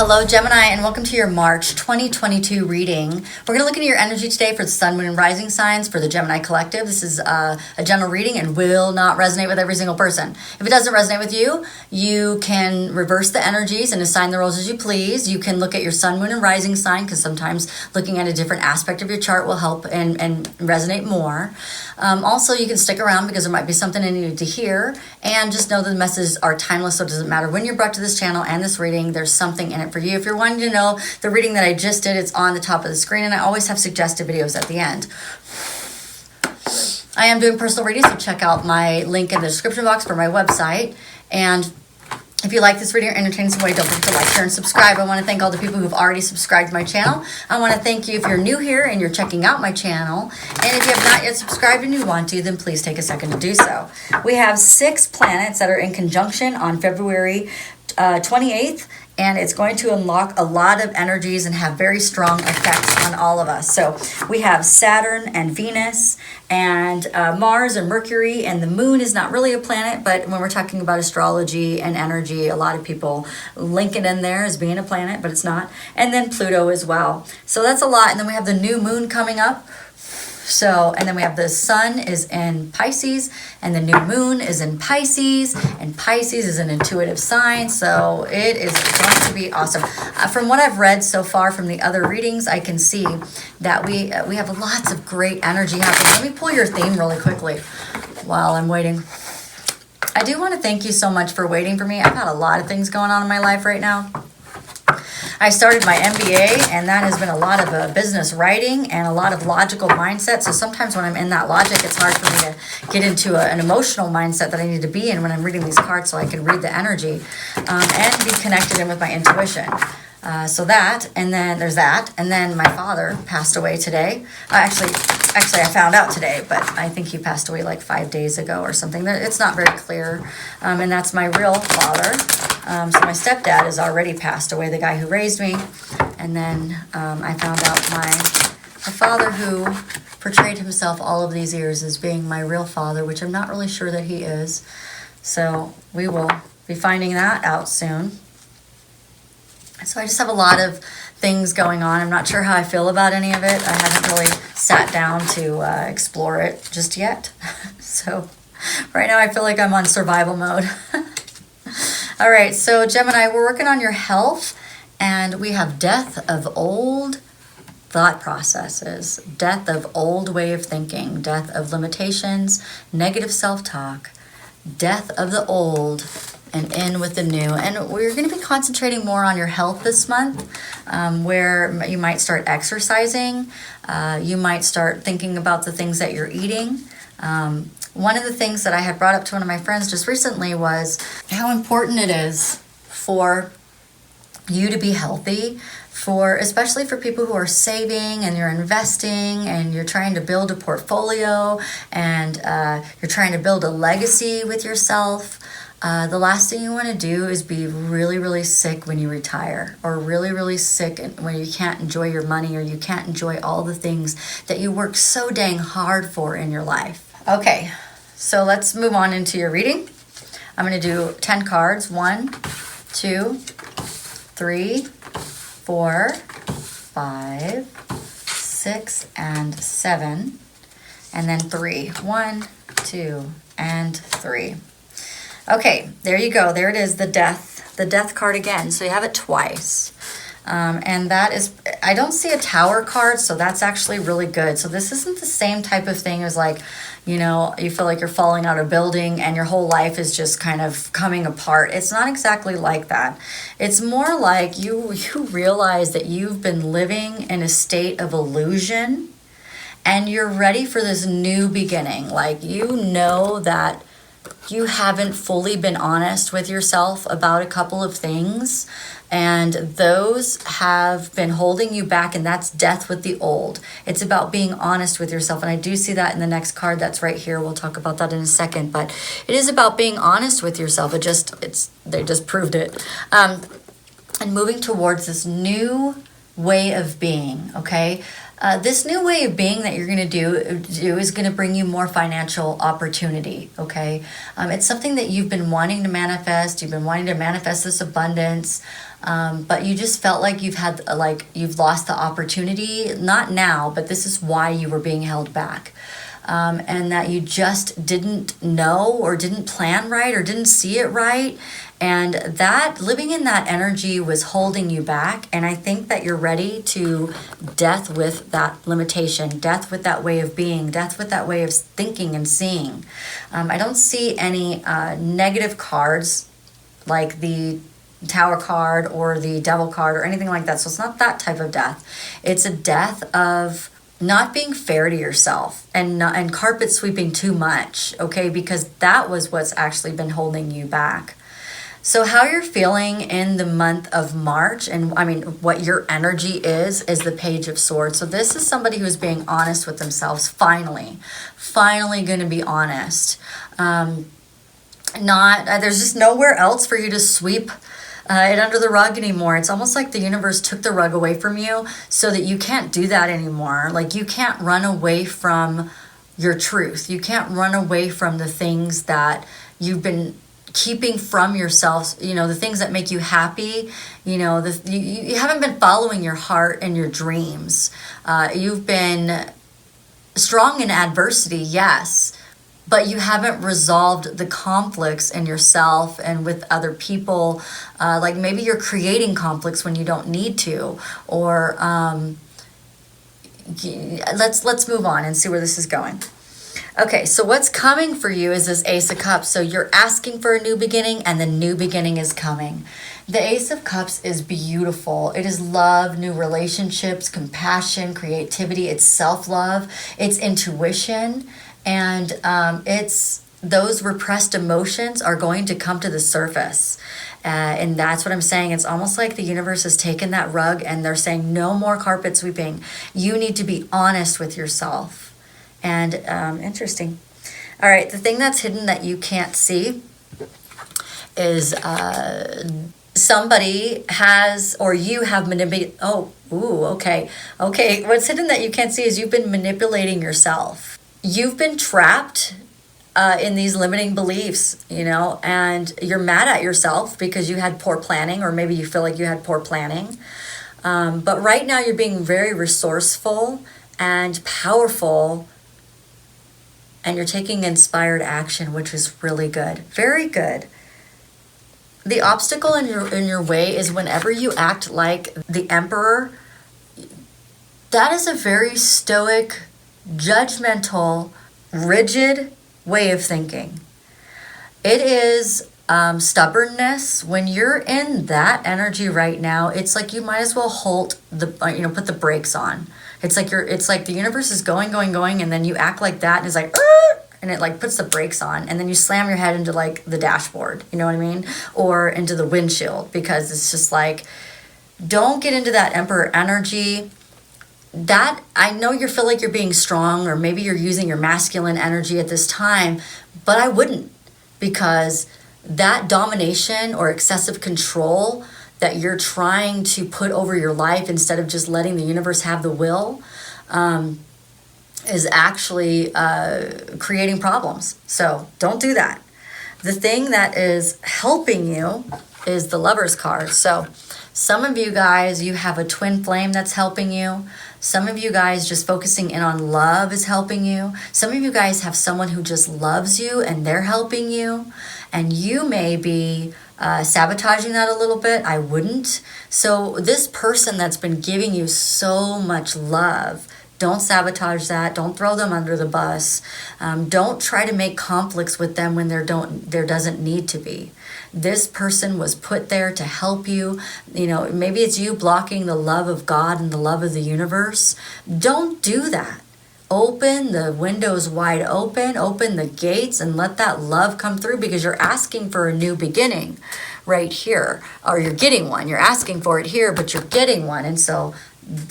Hello, Gemini, and welcome to your March 2022 reading. We're going to look into your energy today for the sun, moon, and rising signs for the Gemini collective. This is a general reading and will not resonate with every single person. If it doesn't resonate with you, you can reverse the energies and assign the roles as you please. You can look at your sun, moon, and rising sign because sometimes looking at a different aspect of your chart will help and resonate more. Also, you can stick around because there might be something you need to hear, and just know that the messages are timeless, so it doesn't matter when you're brought to this channel and this reading, there's something in it for you. If you're wanting to know the reading that I just did, it's on the top of the screen, and I always have suggested videos at the end. I am doing personal readings, so check out my link in the description box for my website. And if you like this reading or entertain some way, don't forget to like, share, and subscribe. I want to thank all the people who've already subscribed to my channel. I want to thank you if you're new here and you're checking out my channel. And if you have not yet subscribed and you want to, then please take a second to do so. We have 6 planets that are in conjunction on February 28th. And it's going to unlock a lot of energies and have very strong effects on all of us. So we have Saturn and Venus and Mars and Mercury, and the moon is not really a planet, but when we're talking about astrology and energy, a lot of people link it in there as being a planet, but it's not. And then Pluto as well. So that's a lot. And then we have the new moon coming up. So, and then we have the sun is in Pisces and the new moon is in Pisces, and Pisces is an intuitive sign. So it is going to be awesome. From what I've read so far from the other readings, I can see that we have lots of great energy happening. Let me pull your theme really quickly while I'm waiting. I do want to thank you so much for waiting for me. I've had a lot of things going on in my life right now. I started my MBA, and that has been a lot of business writing and a lot of logical mindset. So sometimes when I'm in that logic, it's hard for me to get into an emotional mindset that I need to be in when I'm reading these cards, so I can read the energy and be connected in with my intuition. So that, and then there's that, and then my father passed away today. Actually, I found out today, but I think he passed away like 5 days ago or something. It's not very clear, and that's my real father. So my stepdad has already passed away, the guy who raised me, and then I found out my father who portrayed himself all of these years as being my real father, which I'm not really sure that he is. So we will be finding that out soon. So I just have a lot of things going on. I'm not sure how I feel about any of it. I haven't really sat down to explore it just yet. So right now I feel like I'm on survival mode. All right, so Gemini, we're working on your health, and we have death of old thought processes, death of old way of thinking, death of limitations, negative self-talk, death of the old, and in with the new. And we're going to be concentrating more on your health this month, where you might start exercising. You might start thinking about the things that you're eating. One of the things that I had brought up to one of my friends just recently was how important it is for you to be healthy, especially for people who are saving and you're investing and you're trying to build a portfolio and you're trying to build a legacy with yourself. The last thing you want to do is be really, really sick when you retire, or really, really sick when you can't enjoy your money, or you can't enjoy all the things that you work so dang hard for in your life. Okay, so let's move on into your reading. I'm going to do 10 cards. 1, 2, 3, 4, 5, 6, and 7. And then 3. 1, 2, and 3. Okay, there you go. There it is, the death card again. So you have it twice. And that is, I don't see a tower card, so that's actually really good. So this isn't the same type of thing as like, you know, you feel like you're falling out of a building and your whole life is just kind of coming apart. It's not exactly like that. It's more like you realize that you've been living in a state of illusion and you're ready for this new beginning. Like, you know that you haven't fully been honest with yourself about a couple of things, and those have been holding you back, and that's death with the old. It's about being honest with yourself, and I do see that in the next card that's right here. We'll talk about that in a second, but it is about being honest with yourself. They just proved it. And moving towards this new way of being, okay? This new way of being that you're going to do is going to bring you more financial opportunity, okay? It's something that you've been wanting to manifest. You've been wanting to manifest this abundance, but you just felt like you've lost the opportunity. Not now, but this is why you were being held back. And that you just didn't know or didn't plan right or didn't see it right. And that living in that energy was holding you back. And I think that you're ready to death with that limitation, death with that way of being, death with that way of thinking and seeing. I don't see any negative cards like the Tower card or the Devil card or anything like that. So it's not that type of death. It's a death of not being fair to yourself and carpet sweeping too much, okay? Because that was what's actually been holding you back. So how you're feeling in the month of March, and I mean, what your energy is the Page of Swords. So this is somebody who's being honest with themselves, finally going to be honest. There's just nowhere else for you to sweep it under the rug anymore. It's almost like the universe took the rug away from you so that you can't do that anymore. Like, you can't run away from your truth. You can't run away from the things that you've been keeping from yourself, the things that make you happy. You haven't been following your heart and your dreams. You've been strong in adversity, yes, but you haven't resolved the conflicts in yourself and with other people. Like, maybe you're creating conflicts when you don't need to, or let's move on and see where this is going. Okay, so what's coming for you is this Ace of Cups. So you're asking for a new beginning, and the new beginning is coming. The Ace of Cups is beautiful. It is love, new relationships, compassion, creativity. It's self-love. It's intuition. And it's those repressed emotions are going to come to the surface. And that's what I'm saying. It's almost like the universe has taken that rug and they're saying, no more carpet sweeping. You need to be honest with yourself. And interesting. All right, the thing that's hidden that you can't see is somebody has, or you have manipulated. Okay. What's hidden that you can't see is you've been manipulating yourself. You've been trapped in these limiting beliefs, and you're mad at yourself because you had poor planning, or maybe you feel like you had poor planning. But right now you're being very resourceful and powerful, and you're taking inspired action, which is really good. Very good. The obstacle in your way is whenever you act like the Emperor. That is a very stoic, judgmental, rigid way of thinking. It is stubbornness. When you're in that energy right now, it's like you might as well put the brakes on. It's like the universe is going, and then you act like that, and it's like, and it like puts the brakes on, and then you slam your head into like the dashboard, you know what I mean? Or into the windshield, because it's just like, don't get into that Emperor energy. That, I know you feel like you're being strong, or maybe you're using your masculine energy at this time, but I wouldn't, because that domination or excessive control that you're trying to put over your life instead of just letting the universe have the will is actually creating problems. So don't do that. The thing that is helping you is the Lover's card. So some of you guys, you have a twin flame that's helping you. Some of you guys just focusing in on love is helping you. Some of you guys have someone who just loves you and they're helping you. And you may be sabotaging that a little bit. I wouldn't. So this person that's been giving you so much love, don't sabotage that. Don't throw them under the bus. Don't try to make conflicts with them when there doesn't need to be. This person was put there to help you. Maybe it's you blocking the love of God and the love of the universe. Don't do that. Open the windows wide open the gates, and let that love come through, because you're asking for a new beginning right here, or you're getting one. You're asking for it here, but you're getting one, and so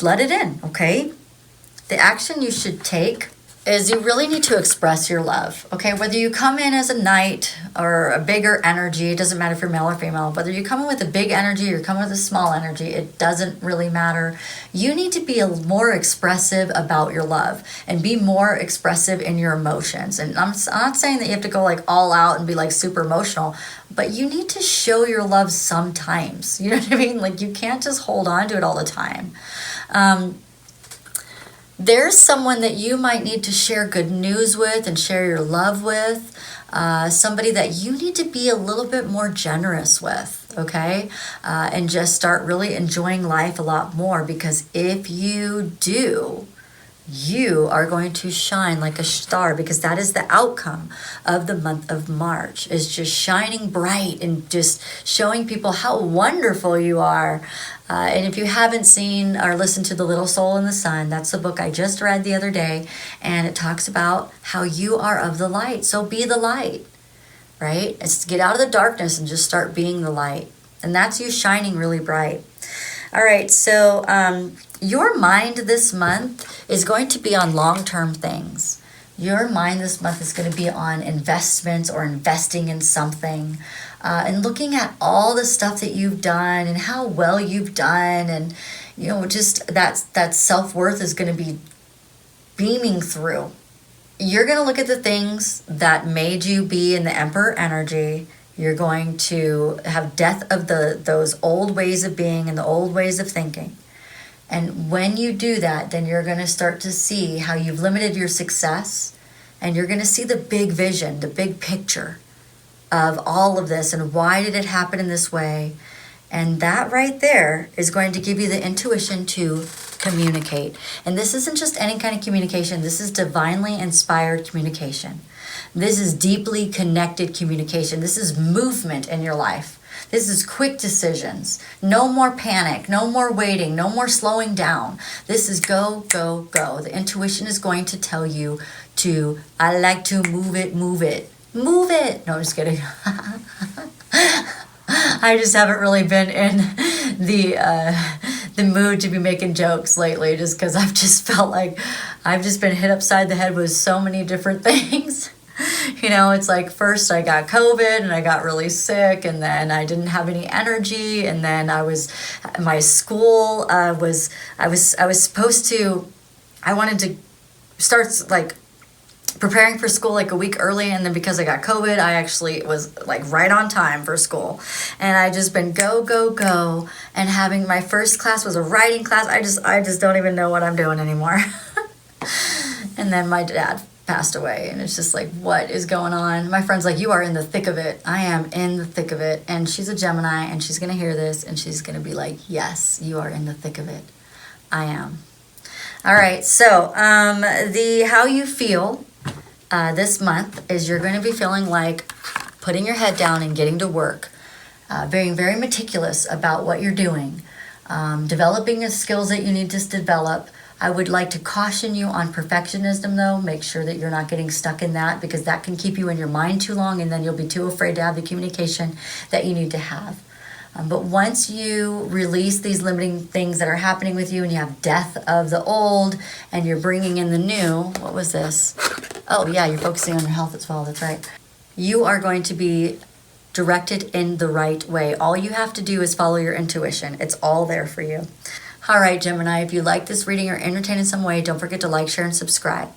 let it in, okay? The action you should take is you really need to express your love, okay? Whether you come in as a knight or a bigger energy, it doesn't matter if you're male or female, whether you come in with a big energy or you come in with a small energy, it doesn't really matter. You need to be more expressive about your love and be more expressive in your emotions. And I'm not saying that you have to go like all out and be like super emotional, but you need to show your love sometimes. You know what I mean? Like you can't just hold on to it all the time. There's someone that you might need to share good news with and share your love with. Somebody that you need to be a little bit more generous with, okay? And just start really enjoying life a lot more, because if you do, you are going to shine like a star, because that is the outcome of the month of March, is just shining bright and just showing people how wonderful you are. And if you haven't seen or listened to The Little Soul in the Sun, that's the book I just read the other day, and it talks about how you are of the light. So be the light, right? It's to get out of the darkness and just start being the light. And that's you shining really bright. All right, so your mind this month is going to be on long-term things. Your mind this month is going to be on investments or investing in something, and looking at all the stuff that you've done and how well you've done, and just that self-worth is going to be beaming through. You're going to look at the things that made you be in the Emperor energy. You're going to have death of those old ways of being and the old ways of thinking. And when you do that, then you're going to start to see how you've limited your success, and you're going to see the big vision, the big picture of all of this and why did it happen in this way. And that right there is going to give you the intuition to communicate. And this isn't just any kind of communication. This is divinely inspired communication. This is deeply connected communication. This is movement in your life. This is quick decisions. No more panic, no more waiting, no more slowing down. This is go, go, go. The intuition is going to tell you I like to move it, move it. Move it. No, I'm just kidding. I just haven't really been in the mood to be making jokes lately, just because I've just felt like I've just been hit upside the head with so many different things. It's like first I got COVID and I got really sick, and then I didn't have any energy, and then my school I wanted to start like preparing for school like a week early, and then because I got COVID, I actually was like right on time for school, and I just been go, go, go, and having my first class was a writing class. I just don't even know what I'm doing anymore. And then my dad passed away, and it's just like, what is going on? My friend's like, you are in the thick of it. I am in the thick of it. And she's a Gemini, and she's going to hear this, and she's going to be like, yes, you are in the thick of it. I am. All right, so how you feel this month is you're going to be feeling like putting your head down and getting to work, being very meticulous about what you're doing, developing the skills that you need to develop. I would like to caution you on perfectionism, though. Make sure that you're not getting stuck in that, because that can keep you in your mind too long, and then you'll be too afraid to have the communication that you need to have. But once you release these limiting things that are happening with you, and you have death of the old, and you're bringing in the new, what was this? Oh, yeah, you're focusing on your health as well. That's right. You are going to be directed in the right way. All you have to do is follow your intuition. It's all there for you. All right, Gemini, if you like this reading or entertain in some way, don't forget to like, share, and subscribe.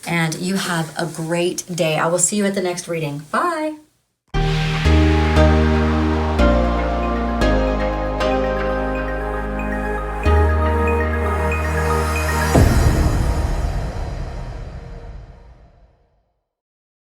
And you have a great day. I will see you at the next reading. Bye.